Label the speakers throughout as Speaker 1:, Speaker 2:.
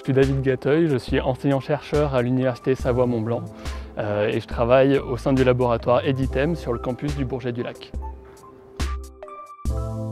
Speaker 1: Je suis David Gateuil, je suis enseignant-chercheur à l'Université Savoie-Mont-Blanc et je travaille au sein du laboratoire Editem sur le campus du Bourget-du-Lac.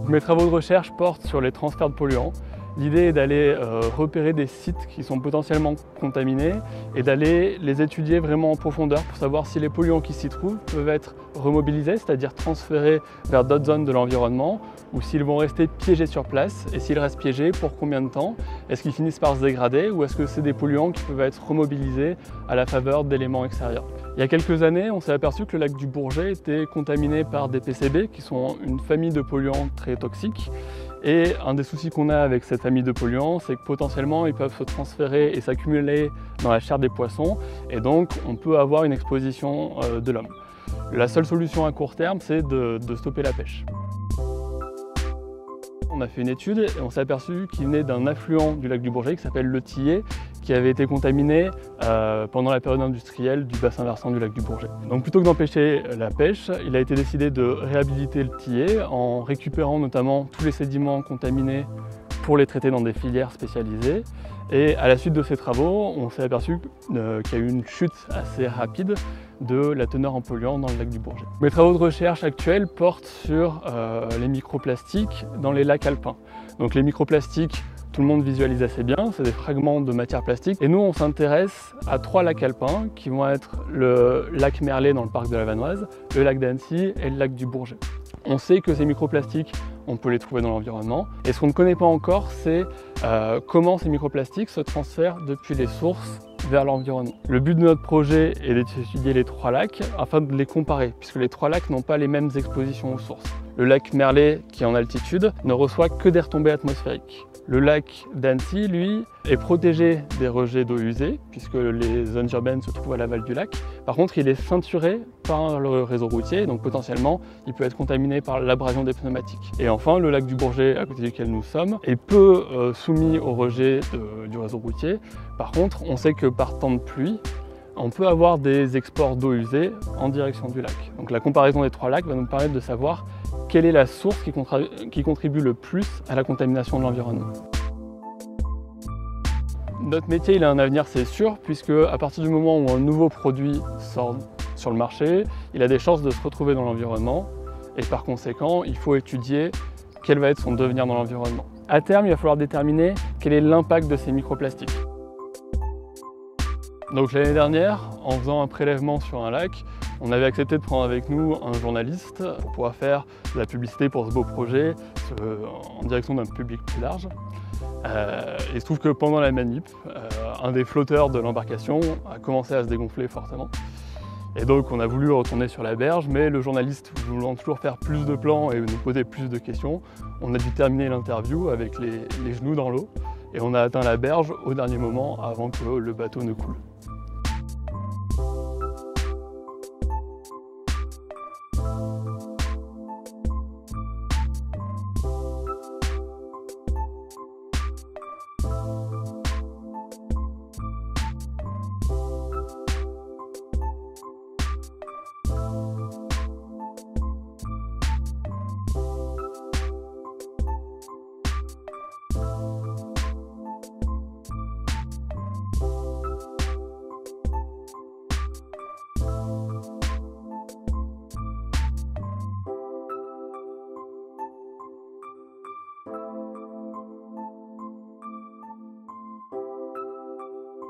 Speaker 1: Mes travaux de recherche portent sur les transferts de polluants. L'idée est d'aller repérer des sites qui sont potentiellement contaminés et d'aller les étudier vraiment en profondeur pour savoir si les polluants qui s'y trouvent peuvent être remobilisés, c'est-à-dire transférés vers d'autres zones de l'environnement, ou s'ils vont rester piégés sur place, et s'ils restent piégés, pour combien de temps? Est-ce qu'ils finissent par se dégrader ou est-ce que c'est des polluants qui peuvent être remobilisés à la faveur d'éléments extérieurs? Il y a quelques années, on s'est aperçu que le lac du Bourget était contaminé par des PCB, qui sont une famille de polluants très toxiques. Et un des soucis qu'on a avec cette famille de polluants, c'est que potentiellement ils peuvent se transférer et s'accumuler dans la chair des poissons, et donc on peut avoir une exposition de l'homme. La seule solution à court terme, c'est de stopper la pêche. On a fait une étude et on s'est aperçu qu'il venait d'un affluent du lac du Bourget qui s'appelle le Tillet, qui avait été contaminé pendant la période industrielle du bassin versant du lac du Bourget. Donc plutôt que d'empêcher la pêche, il a été décidé de réhabiliter le Tillet en récupérant notamment tous les sédiments contaminés pour les traiter dans des filières spécialisées. Et à la suite de ces travaux, on s'est aperçu qu'il y a eu une chute assez rapide de la teneur en polluants dans le lac du Bourget. Mes travaux de recherche actuels portent sur les microplastiques dans les lacs alpins. Donc les microplastiques, tout le monde visualise assez bien, c'est des fragments de matière plastique. Et nous, on s'intéresse à 3 lacs alpins qui vont être le lac Merlet dans le parc de la Vanoise, le lac d'Annecy et le lac du Bourget. On sait que ces microplastiques, on peut les trouver dans l'environnement. Et ce qu'on ne connaît pas encore, c'est comment ces microplastiques se transfèrent depuis les sources vers l'environnement. Le but de notre projet est d'étudier les 3 lacs afin de les comparer, puisque les 3 lacs n'ont pas les mêmes expositions aux sources. Le lac Merlet, qui est en altitude, ne reçoit que des retombées atmosphériques. Le lac d'Annecy, lui, est protégé des rejets d'eau usée, puisque les zones urbaines se trouvent à l'aval du lac. Par contre, il est ceinturé par le réseau routier, donc potentiellement, il peut être contaminé par l'abrasion des pneumatiques. Et enfin, le lac du Bourget, à côté duquel nous sommes, est peu soumis au rejet du réseau routier. Par contre, on sait que par temps de pluie, on peut avoir des exports d'eau usée en direction du lac. Donc la comparaison des 3 lacs va nous permettre de savoir quelle est la source qui contribue le plus à la contamination de l'environnement. Notre métier, il a un avenir, c'est sûr, puisque à partir du moment où un nouveau produit sort sur le marché, il a des chances de se retrouver dans l'environnement, et par conséquent, il faut étudier quel va être son devenir dans l'environnement. À terme, il va falloir déterminer quel est l'impact de ces microplastiques. Donc l'année dernière, en faisant un prélèvement sur un lac, on avait accepté de prendre avec nous un journaliste pour pouvoir faire de la publicité pour ce beau projet en direction d'un public plus large. Il se trouve que pendant la manip, un des flotteurs de l'embarcation a commencé à se dégonfler fortement. Et donc on a voulu retourner sur la berge, mais le journaliste voulant toujours faire plus de plans et nous poser plus de questions, on a dû terminer l'interview avec les genoux dans l'eau et on a atteint la berge au dernier moment avant que le bateau ne coule.